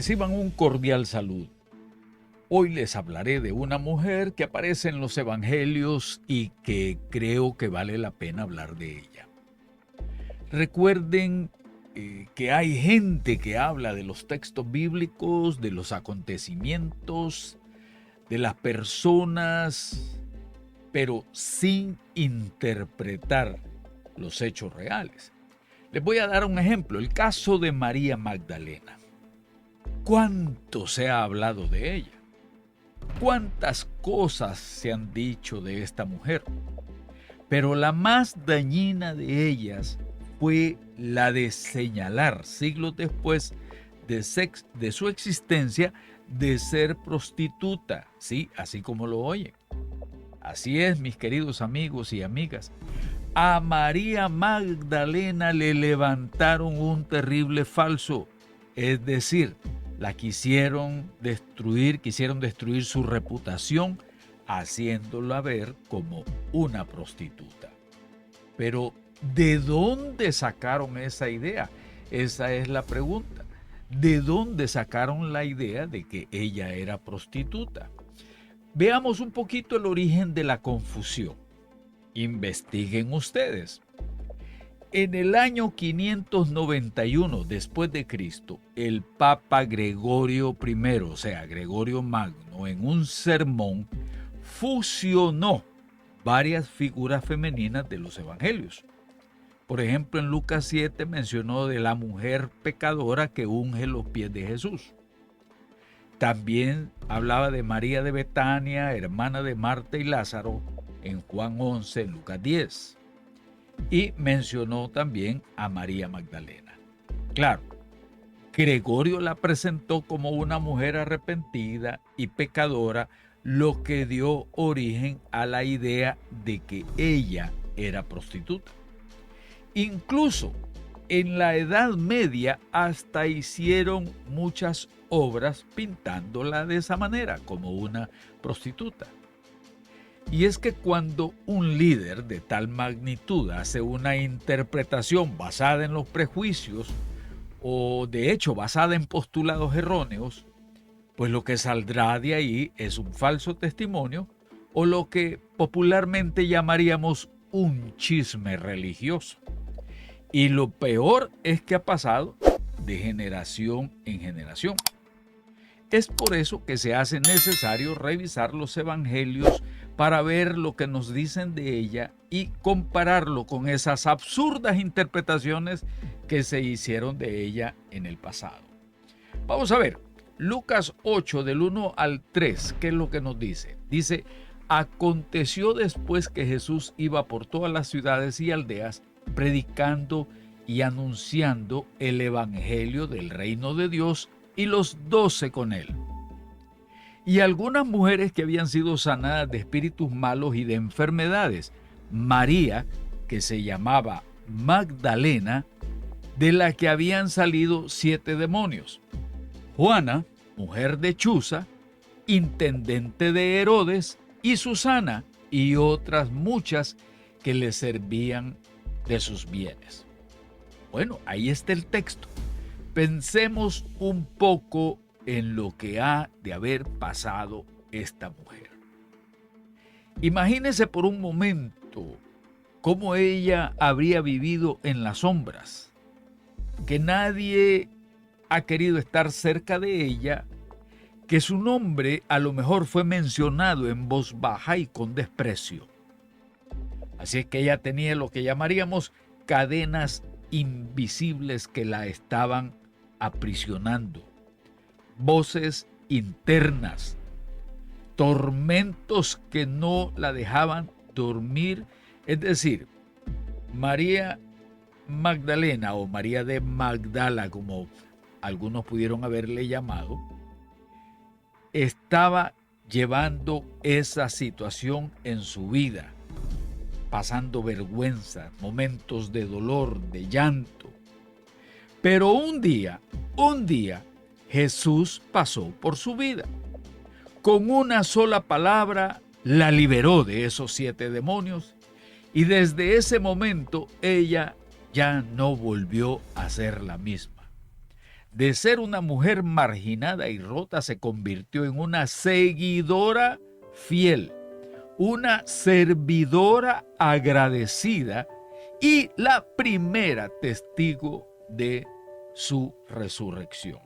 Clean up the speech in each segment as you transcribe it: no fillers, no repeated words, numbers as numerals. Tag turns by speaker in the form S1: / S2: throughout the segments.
S1: Reciban un cordial saludo. Hoy les hablaré de una mujer que aparece en los evangelios y que creo que vale la pena hablar de ella. Recuerden que hay gente que habla de los textos bíblicos, de los acontecimientos, de las personas, pero sin interpretar los hechos reales. Les voy a dar un ejemplo, el caso de María Magdalena. ¿Cuánto se ha hablado de ella? ¿Cuántas cosas se han dicho de esta mujer? Pero la más dañina de ellas fue la de señalar, siglos después de su existencia, de ser prostituta, sí, así como lo oyen. Así es, mis queridos amigos y amigas. A María Magdalena le levantaron un terrible falso, es decir, la quisieron destruir su reputación, haciéndola ver como una prostituta. Pero, ¿de dónde sacaron esa idea? Esa es la pregunta. ¿De dónde sacaron la idea de que ella era prostituta? Veamos un poquito el origen de la confusión. Investiguen ustedes. En el año 591 después de Cristo, el Papa Gregorio I, o sea, Gregorio Magno, en un sermón, fusionó varias figuras femeninas de los evangelios. Por ejemplo, en Lucas 7 mencionó de la mujer pecadora que unge los pies de Jesús. También hablaba de María de Betania, hermana de Marta y Lázaro, en Juan 11, en Lucas 10. Y mencionó también a María Magdalena. Claro, Gregorio la presentó como una mujer arrepentida y pecadora, lo que dio origen a la idea de que ella era prostituta. Incluso en la Edad Media hasta hicieron muchas obras pintándola de esa manera, como una prostituta. Y es que cuando un líder de tal magnitud hace una interpretación basada en los prejuicios o de hecho basada en postulados erróneos, pues lo que saldrá de ahí es un falso testimonio o lo que popularmente llamaríamos un chisme religioso. Y lo peor es que ha pasado de generación en generación. Es por eso que se hace necesario revisar los evangelios para ver lo que nos dicen de ella y compararlo con esas absurdas interpretaciones que se hicieron de ella en el pasado. Vamos a ver, Lucas 8 del 1 al 3, ¿qué es lo que nos dice? Dice, aconteció después que Jesús iba por todas las ciudades y aldeas predicando y anunciando el evangelio del reino de Dios y los 12 con él. Y algunas mujeres que habían sido sanadas de espíritus malos y de enfermedades. María, que se llamaba Magdalena, de la que habían salido 7 demonios. Juana, mujer de Chuza, intendente de Herodes, y Susana, y otras muchas que le servían de sus bienes. Bueno, ahí está el texto. Pensemos un poco en lo que ha de haber pasado esta mujer. Imagínese por un momento cómo ella habría vivido en las sombras, que nadie ha querido estar cerca de ella, que su nombre a lo mejor fue mencionado en voz baja y con desprecio. Así es que ella tenía lo que llamaríamos cadenas invisibles que la estaban aprisionando, voces internas, tormentos que no la dejaban dormir. Es decir, María Magdalena o María de Magdala, como algunos pudieron haberle llamado, estaba llevando esa situación en su vida, pasando vergüenza, momentos de dolor, de llanto. Pero un día, Jesús pasó por su vida. Con una sola palabra la liberó de esos 7 demonios y desde ese momento ella ya no volvió a ser la misma. de ser una mujer marginada y rota, se convirtió en una seguidora fiel, una servidora agradecida y la primera testigo de su resurrección.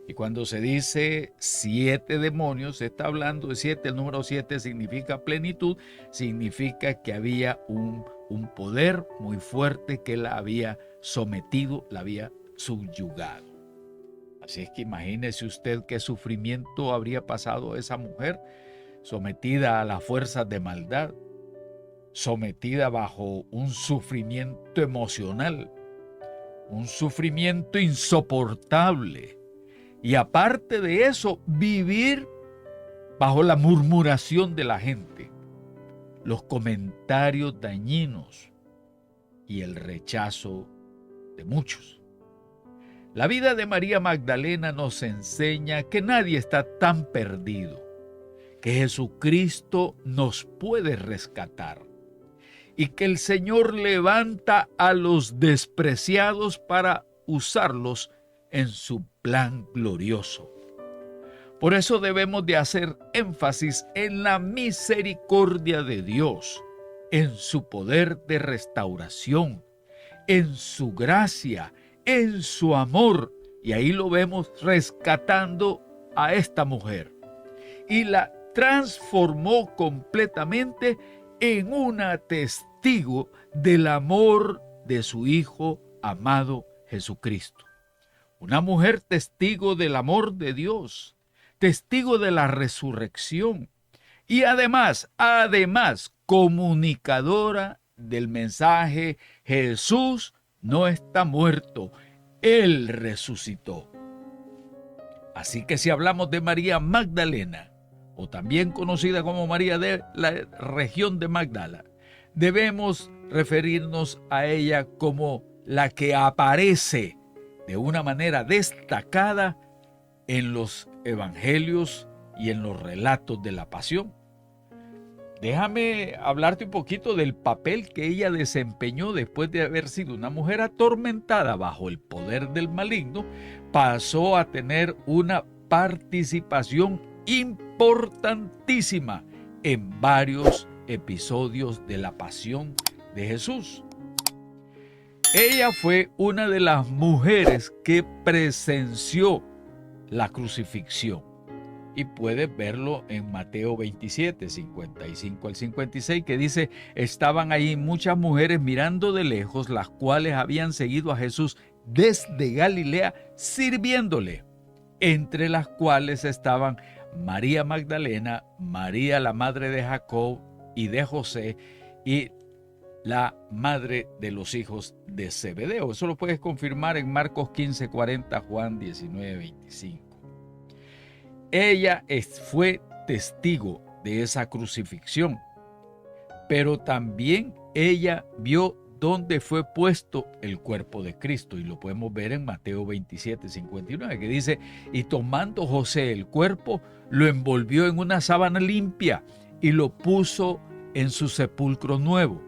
S1: Y cuando se dice 7 demonios, se está hablando de 7. El número 7 significa plenitud, significa que había un poder muy fuerte que la había sometido, la había subyugado. Así es que imagínese usted qué sufrimiento habría pasado esa mujer, sometida a las fuerzas de maldad, sometida bajo un sufrimiento emocional, un sufrimiento insoportable. Y aparte de eso, vivir bajo la murmuración de la gente, los comentarios dañinos y el rechazo de muchos. La vida de María Magdalena nos enseña que nadie está tan perdido, que Jesucristo nos puede rescatar y que el Señor levanta a los despreciados para usarlos en su plan glorioso. Por eso debemos de hacer énfasis en la misericordia de Dios, en su poder de restauración, en su gracia, en su amor. Y ahí lo vemos rescatando a esta mujer. Y la transformó completamente en una testigo del amor de su Hijo amado Jesucristo. Una mujer testigo del amor de Dios, testigo de la resurrección y además, comunicadora del mensaje: Jesús no está muerto, Él resucitó. Así que si hablamos de María Magdalena, o también conocida como María de la región de Magdala, debemos referirnos a ella como la que aparece de una manera destacada en los evangelios y en los relatos de la pasión. Déjame hablarte un poquito del papel que ella desempeñó después de haber sido una mujer atormentada bajo el poder del maligno. Pasó a tener una participación importantísima en varios episodios de la pasión de Jesús. Ella fue una de las mujeres que presenció la crucifixión. Y puedes verlo en Mateo 27, 55 al 56, que dice: estaban allí muchas mujeres mirando de lejos, las cuales habían seguido a Jesús desde Galilea, sirviéndole, entre las cuales estaban María Magdalena, María la madre de Jacob y de José, y la madre de los hijos de Zebedeo. Eso lo puedes confirmar en Marcos 15, 40, Juan 19, 25. Ella fue testigo de esa crucifixión, pero también ella vio dónde fue puesto el cuerpo de Cristo, y lo podemos ver en Mateo 27, 59, que dice: y tomando José el cuerpo, lo envolvió en una sábana limpia y lo puso en su sepulcro nuevo,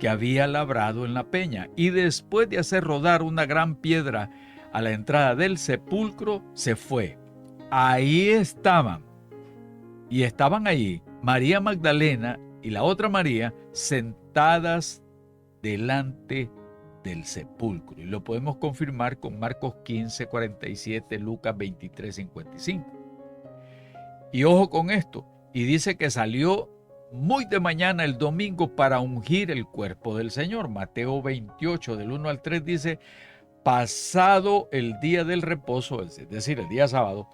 S1: que había labrado en la peña, y después de hacer rodar una gran piedra a la entrada del sepulcro, se fue. Ahí estaban allí María Magdalena y la otra María sentadas delante del sepulcro, y lo podemos confirmar con Marcos 15, 47, Lucas 23, 55. Y ojo con esto, y dice que salió muy de mañana el domingo para ungir el cuerpo del Señor. Mateo 28, del 1 al 3 dice: pasado el día del reposo, es decir, el día sábado,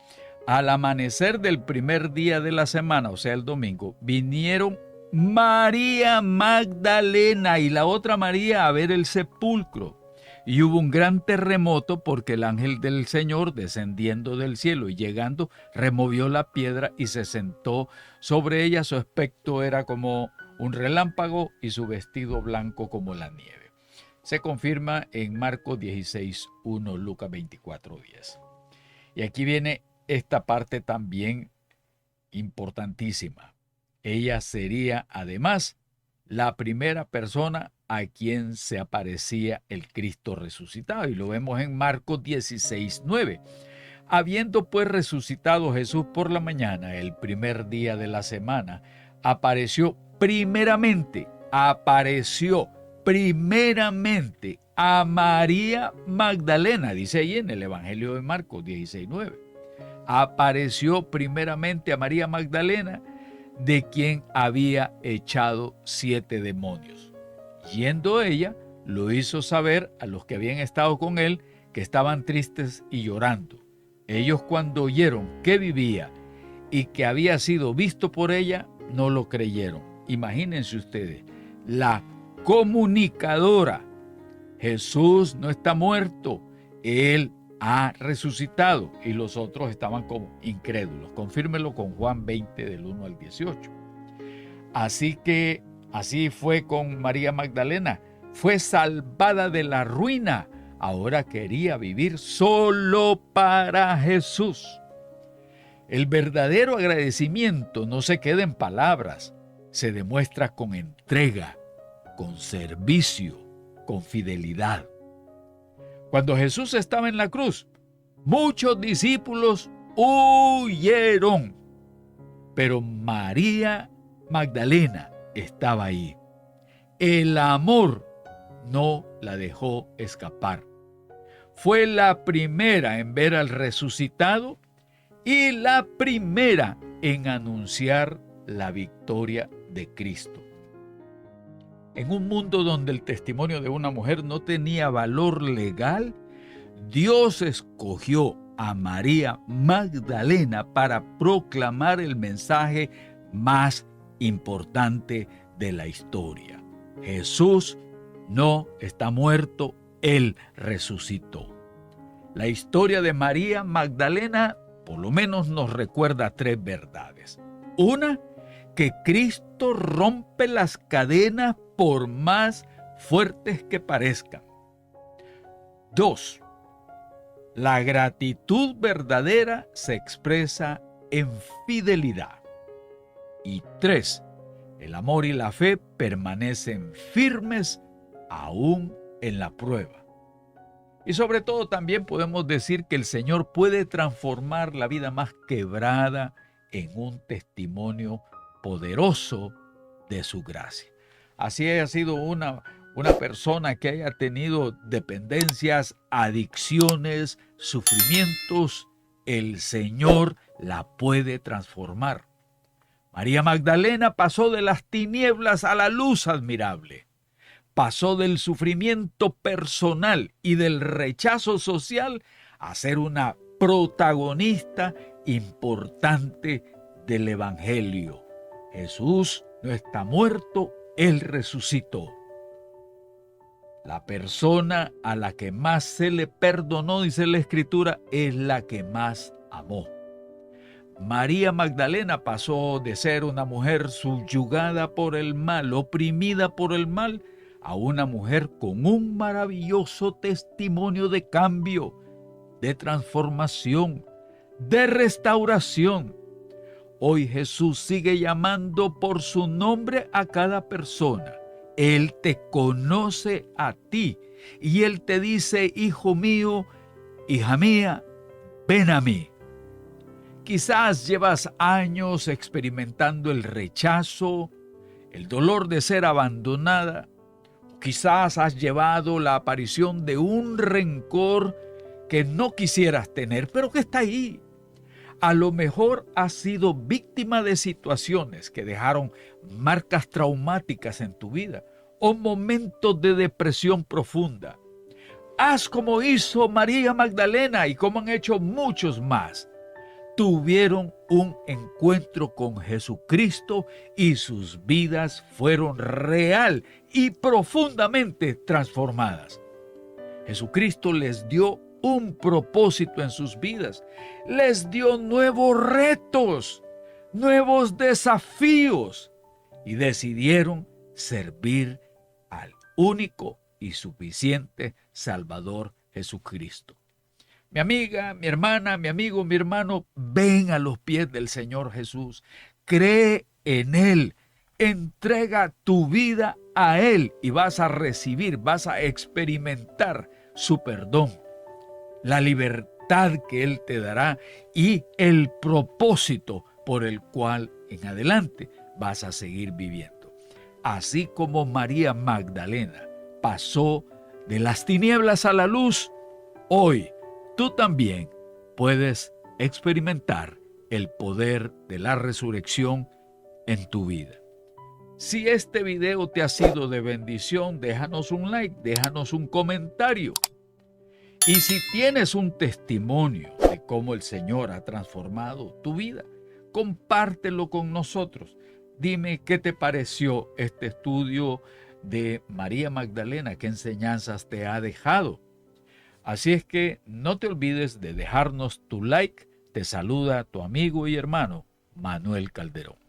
S1: al amanecer del primer día de la semana, o sea, el domingo, vinieron María Magdalena y la otra María a ver el sepulcro. Y hubo un gran terremoto, porque el ángel del Señor, descendiendo del cielo y llegando, removió la piedra y se sentó sobre ella. Su aspecto era como un relámpago y su vestido blanco como la nieve. Se confirma en Marcos 16, 1, Lucas 24, 10. Y aquí viene esta parte también importantísima. Ella sería además la primera persona a quien se aparecía el Cristo resucitado. Y lo vemos en Marcos 16:9. Habiendo pues resucitado Jesús por la mañana, el primer día de la semana, apareció primeramente a María Magdalena, dice ahí en el Evangelio de Marcos 16:9. Apareció primeramente a María Magdalena, de quien había echado 7 demonios. Yendo ella, lo hizo saber a los que habían estado con él, que estaban tristes y llorando. Ellos, cuando oyeron que vivía y que había sido visto por ella, no lo creyeron. Imagínense ustedes, la comunicadora: Jesús no está muerto, Él ha resucitado. Y los otros estaban como incrédulos. Confírmelo con Juan 20 del 1 al 18. Así que así fue con María Magdalena. Fue salvada de la ruina. Ahora quería vivir solo para Jesús. El verdadero agradecimiento no se queda en palabras, se demuestra con entrega, con servicio, con fidelidad. Cuando Jesús estaba en la cruz, muchos discípulos huyeron, pero María Magdalena estaba ahí. El amor no la dejó escapar. Fue la primera en ver al resucitado y la primera en anunciar la victoria de Cristo. En un mundo donde el testimonio de una mujer no tenía valor legal, Dios escogió a María Magdalena para proclamar el mensaje más importante de la historia. Jesús no está muerto, Él resucitó. La historia de María Magdalena por lo menos nos recuerda 3 verdades. Una, que Cristo rompe las cadenas por más fuertes que parezcan. 2, la gratitud verdadera se expresa en fidelidad. Y 3, el amor y la fe permanecen firmes aún en la prueba. Y sobre todo también podemos decir que el Señor puede transformar la vida más quebrada en un testimonio poderoso de su gracia. Así haya sido una persona que haya tenido dependencias, adicciones, sufrimientos, el Señor la puede transformar. María Magdalena pasó de las tinieblas a la luz admirable. Pasó del sufrimiento personal y del rechazo social a ser una protagonista importante del Evangelio. Jesús no está muerto, Él resucitó. La persona a la que más se le perdonó, dice la Escritura, es la que más amó. María Magdalena pasó de ser una mujer subyugada por el mal, oprimida por el mal, a una mujer con un maravilloso testimonio de cambio, de transformación, de restauración. Hoy Jesús sigue llamando por su nombre a cada persona. Él te conoce a ti y Él te dice: hijo mío, hija mía, ven a mí. Quizás llevas años experimentando el rechazo, el dolor de ser abandonada. Quizás has llevado la aparición de un rencor que no quisieras tener, pero que está ahí. A lo mejor has sido víctima de situaciones que dejaron marcas traumáticas en tu vida o momentos de depresión profunda. Haz como hizo María Magdalena y como han hecho muchos más. Tuvieron un encuentro con Jesucristo y sus vidas fueron real y profundamente transformadas. Jesucristo les dio un propósito en sus vidas, les dio nuevos retos, nuevos desafíos y decidieron servir al único y suficiente Salvador Jesucristo. Mi amiga, mi hermana, mi amigo, mi hermano, ven a los pies del Señor Jesús. Cree en Él. Entrega tu vida a Él y vas a recibir, vas a experimentar su perdón, la libertad que Él te dará y el propósito por el cual en adelante vas a seguir viviendo. Así como María Magdalena pasó de las tinieblas a la luz, hoy tú también puedes experimentar el poder de la resurrección en tu vida. Si este video te ha sido de bendición, déjanos un like, déjanos un comentario. Y si tienes un testimonio de cómo el Señor ha transformado tu vida, compártelo con nosotros. Dime qué te pareció este estudio de María Magdalena, qué enseñanzas te ha dejado. Así es que no te olvides de dejarnos tu like. Te saluda tu amigo y hermano Manuel Calderón.